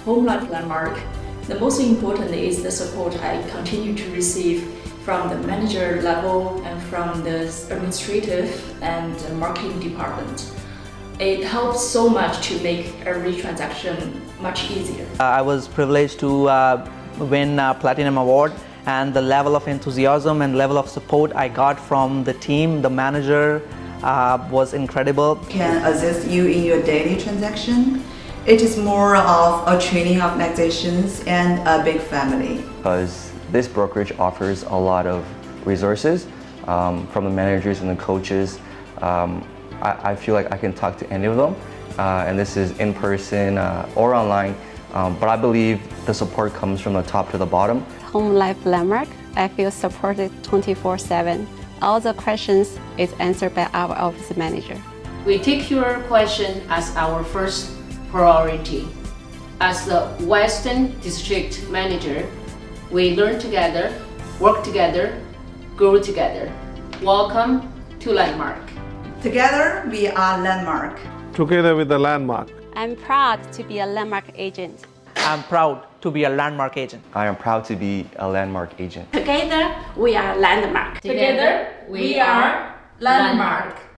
HomeLife Landmark, the most important is the support I continue to receive from the manager level and from the administrative and marketing department. It helps so much to make every transaction much easier. I was privileged to win a Platinum Award, and the level of enthusiasm and level of support I got from the team, the manager, was incredible. Can assist you in your daily transaction. It is more of a training organizations and a big family. Because this brokerage offers a lot of resources from the managers and the coaches. I feel like I can talk to any of them, and this is in person or online, but I believe the support comes from the top to the bottom. HomeLife Landmark, I feel supported 24/7. All the questions is answered by our office manager. We take your question as our first priority. As the Western District Manager, we learn together, work together, grow together. Welcome to Landmark. Together, we are Landmark. Together with the Landmark. I'm proud to be a Landmark agent. I'm proud to be a Landmark agent. I am proud to be a Landmark agent. Together, we are Landmark. Together, we are Landmark.